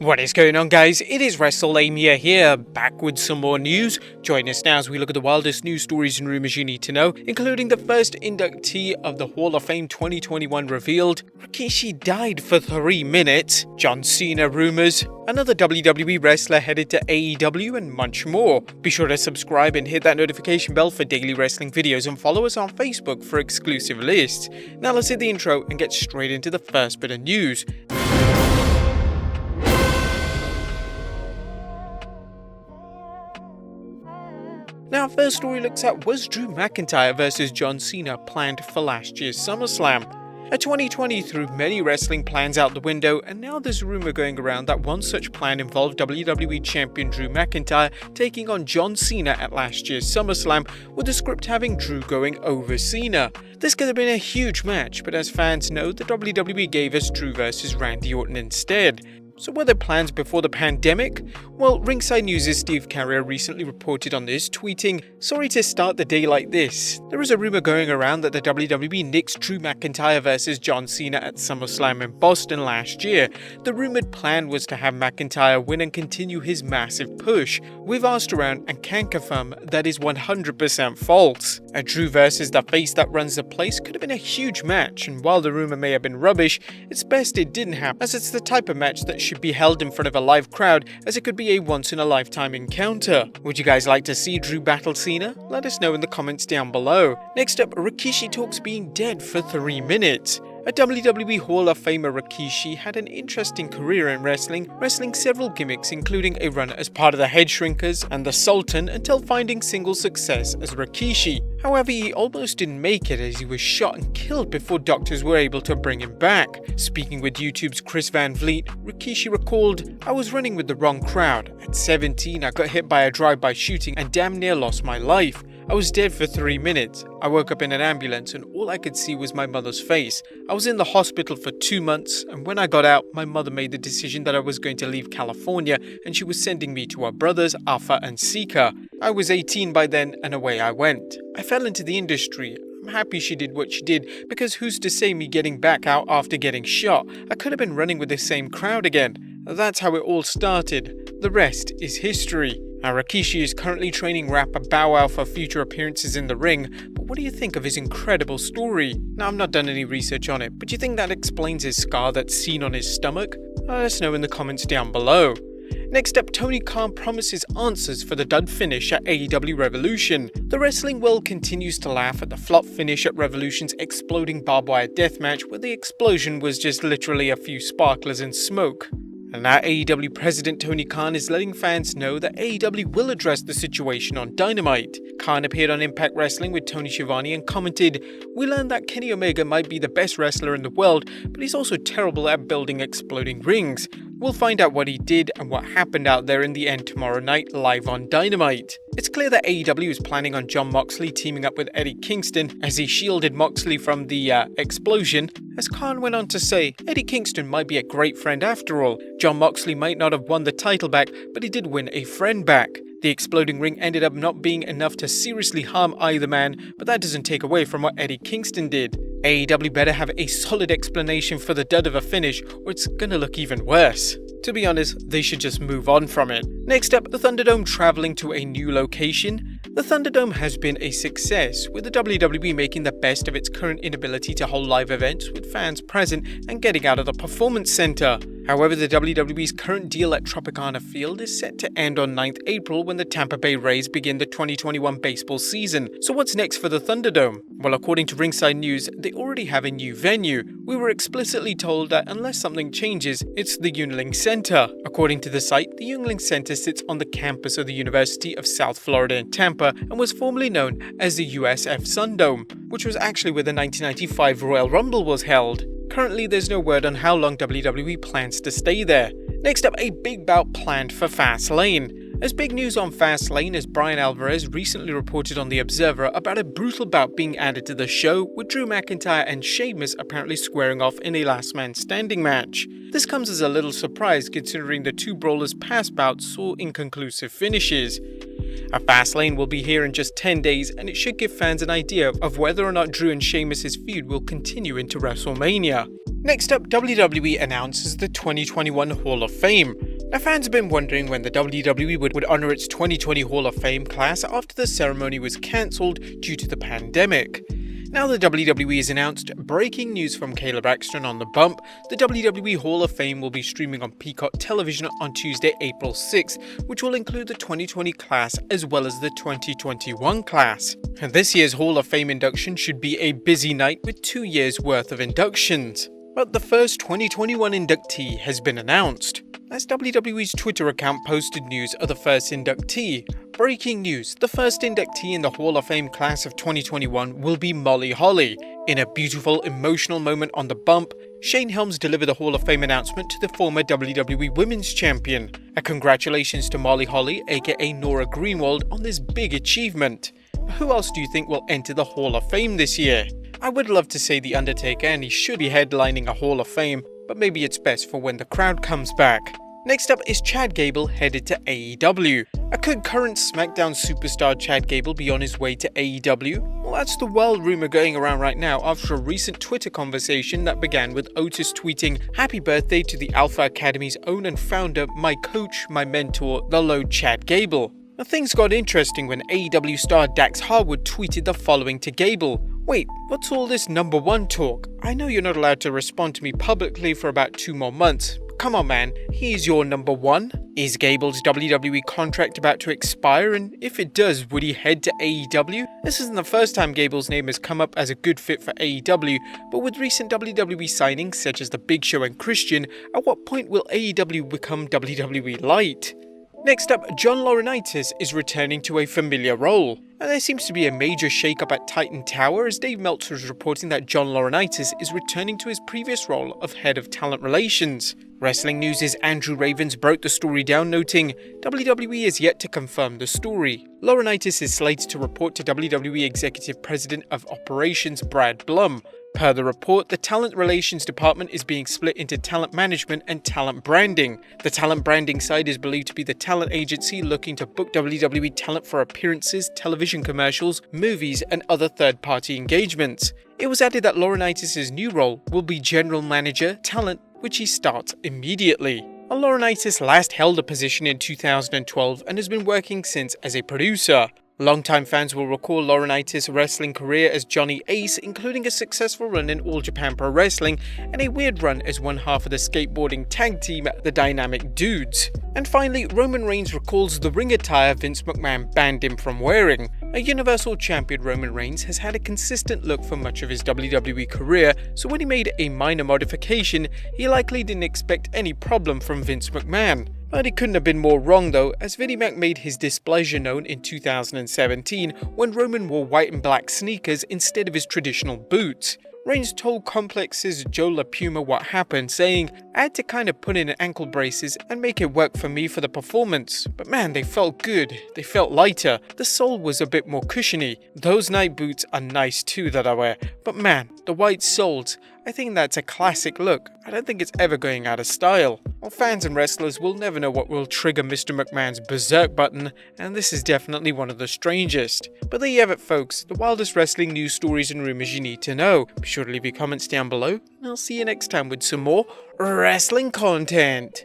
What is going on, guys? It is Wrestlelamia here, back with some more news. Join us now as we look at the wildest news stories and rumors you need to know, including the first inductee of the Hall of Fame 2021 revealed, Rikishi died for 3 minutes, John Cena rumors, another WWE wrestler headed to AEW, and much more. Be sure to subscribe and hit that notification bell for daily wrestling videos, and follow us on Facebook for exclusive lists. Now let's hit the intro and get straight into the first bit of news. Now, our first story looks at, was Drew McIntyre versus John Cena planned for last year's SummerSlam? 2020 threw many wrestling plans out the window, and now there's a rumor going around that one such plan involved WWE Champion Drew McIntyre taking on John Cena at last year's SummerSlam, with the script having Drew going over Cena. This could have been a huge match, but as fans know, the WWE gave us Drew versus Randy Orton instead. So were there plans before the pandemic? Well, Ringside News' Steve Carrier recently reported on this, tweeting, "Sorry to start the day like this. There is a rumor going around that the WWE nixed Drew McIntyre versus John Cena at SummerSlam in Boston last year. The rumored plan was to have McIntyre win and continue his massive push. We've asked around and can confirm that is 100% false. A Drew versus the face that runs the place could have been a huge match, and while the rumor may have been rubbish, it's best it didn't happen, as it's the type of match that should be held in front of a live crowd, as it could be a once-in-a-lifetime encounter. Would you guys like to see Drew battle Cena? Let us know in the comments down below." Next up, Rikishi talks being dead for 3 minutes. A WWE Hall of Famer, Rikishi had an interesting career in wrestling several gimmicks, including a run as part of the Head Shrinkers and the Sultan, until finding single success as Rikishi. However, he almost didn't make it, as he was shot and killed before doctors were able to bring him back. Speaking with YouTube's Chris Van Vliet, Rikishi recalled, "I was running with the wrong crowd. At 17, I got hit by a drive-by shooting and damn near lost my life. I was dead for 3 minutes. I woke up in an ambulance and all I could see was my mother's face. I was in the hospital for 2 months, and when I got out, my mother made the decision that I was going to leave California and she was sending me to her brothers, Alpha and Sika. I was 18 by then and away I went. I fell into the industry. I'm happy she did what she did, because who's to say me getting back out after getting shot? I could have been running with the same crowd again. That's how it all started. The rest is history." Now, Rikishi is currently training rapper Bout for future appearances in the ring, but what do you think of his incredible story? Now, I've not done any research on it, but do you think that explains his scar that's seen on his stomach? Let us know in the comments down below. Next up, Tony Khan promises answers for the dud finish at AEW Revolution. The wrestling world continues to laugh at the flop finish at Revolution's exploding barbed wire deathmatch, where the explosion was just literally a few sparklers and smoke. And now AEW President Tony Khan is letting fans know that AEW will address the situation on Dynamite. Khan appeared on Impact Wrestling with Tony Schiavone and commented, "We learned that Kenny Omega might be the best wrestler in the world, but he's also terrible at building exploding rings. We'll find out what he did and what happened out there in the end tomorrow night live on Dynamite." It's clear that AEW is planning on Jon Moxley teaming up with Eddie Kingston, as he shielded Moxley from the explosion. As Khan went on to say, Eddie Kingston might be a great friend after all. Jon Moxley might not have won the title back, but he did win a friend back. The exploding ring ended up not being enough to seriously harm either man, but that doesn't take away from what Eddie Kingston did. AEW better have a solid explanation for the dud of a finish, or it's gonna look even worse. To be honest, they should just move on from it. Next up, the Thunderdome traveling to a new location. The Thunderdome has been a success, with the WWE making the best of its current inability to hold live events with fans present and getting out of the Performance Center. However, the WWE's current deal at Tropicana Field is set to end on 9th April when the Tampa Bay Rays begin the 2021 baseball season. So what's next for the Thunderdome? Well, according to Ringside News, they already have a new venue. We were explicitly told that unless something changes, it's the Yuengling Center. According to the site, the Yuengling Center sits on the campus of the University of South Florida in Tampa and was formerly known as the USF Sundome, which was actually where the 1995 Royal Rumble was held. Currently, there's no word on how long WWE plans to stay there. Next up, a big bout planned for Fastlane. As big news on Fastlane as Brian Alvarez recently reported on The Observer about a brutal bout being added to the show, with Drew McIntyre and Sheamus apparently squaring off in a last man standing match. This comes as a little surprise considering the two brawlers' past bouts saw inconclusive finishes. A Fastlane will be here in just 10 days, and it should give fans an idea of whether or not Drew and Sheamus' feud will continue into Wrestlemania. Next up, WWE announces the 2021 Hall of Fame. Now, fans have been wondering when the WWE would honor its 2020 Hall of Fame class after the ceremony was cancelled due to the pandemic. Now the WWE has announced breaking news from Kayla Braxton on the bump. The WWE Hall of Fame will be streaming on Peacock Television on Tuesday, April 6th, which will include the 2020 class as well as the 2021 class. And this year's Hall of Fame induction should be a busy night with 2 years worth of inductions. But the first 2021 inductee has been announced. As WWE's Twitter account posted news of the first inductee. Breaking news, the first inductee in the Hall of Fame class of 2021 will be Molly Holly. In a beautiful, emotional moment on the bump, Shane Helms delivered the Hall of Fame announcement to the former WWE Women's Champion. A congratulations to Molly Holly, aka Nora Greenwald, on this big achievement. Who else do you think will enter the Hall of Fame this year? I would love to say The Undertaker, and he should be headlining a Hall of Fame, but maybe it's best for when the crowd comes back. Next up is Chad Gable headed to AEW. Could current SmackDown superstar Chad Gable be on his way to AEW? Well, that's the wild rumor going around right now after a recent Twitter conversation that began with Otis tweeting, "Happy birthday to the Alpha Academy's own and founder, my coach, my mentor, the Lord Chad Gable." Now, things got interesting when AEW star Dax Harwood tweeted the following to Gable. "Wait, what's all this number one talk? I know you're not allowed to respond to me publicly for about 2 more months. Come on, man, he's your number one. Is Gable's WWE contract about to expire, and if it does, would he head to AEW? This isn't the first time Gable's name has come up as a good fit for AEW, but with recent WWE signings such as The Big Show and Christian, at what point will AEW become WWE Light? Next up, John Laurinaitis is returning to a familiar role. And there seems to be a major shake-up at Titan Tower as Dave Meltzer is reporting that John Laurinaitis is returning to his previous role of Head of Talent Relations. Wrestling News' Andrew Ravens broke the story down, noting, WWE is yet to confirm the story. Laurinaitis is slated to report to WWE Executive President of Operations Brad Blum. Per the report, the Talent Relations Department is being split into Talent Management and Talent Branding. The Talent Branding side is believed to be the talent agency looking to book WWE talent for appearances, television commercials, movies, and other third-party engagements. It was added that Laurinaitis' new role will be General Manager, Talent, which he starts immediately. Laurinaitis last held a position in 2012 and has been working since as a producer. Longtime fans will recall Laurinaitis' wrestling career as Johnny Ace, including a successful run in All Japan Pro Wrestling and a weird run as one half of the skateboarding tag team, the Dynamic Dudes. And finally, Roman Reigns recalls the ring attire Vince McMahon banned him from wearing. A Universal Champion Roman Reigns has had a consistent look for much of his WWE career, so when he made a minor modification, he likely didn't expect any problem from Vince McMahon. But he couldn't have been more wrong though, as Vinnie Mac made his displeasure known in 2017 when Roman wore white and black sneakers instead of his traditional boots. Reigns told Complex's Joe LaPuma what happened, saying, "I had to kind of put in ankle braces and make it work for me for the performance, but man, they felt good, they felt lighter, the sole was a bit more cushiony. Those night boots are nice too that I wear, but man, the white soles, I think that's a classic look. I don't think it's ever going out of style." Well, fans and wrestlers will never know what will trigger Mr. McMahon's berserk button, and this is definitely one of the strangest. But there you have it folks, the wildest wrestling news stories and rumors you need to know. Be sure to leave your comments down below, and I'll see you next time with some more wrestling content.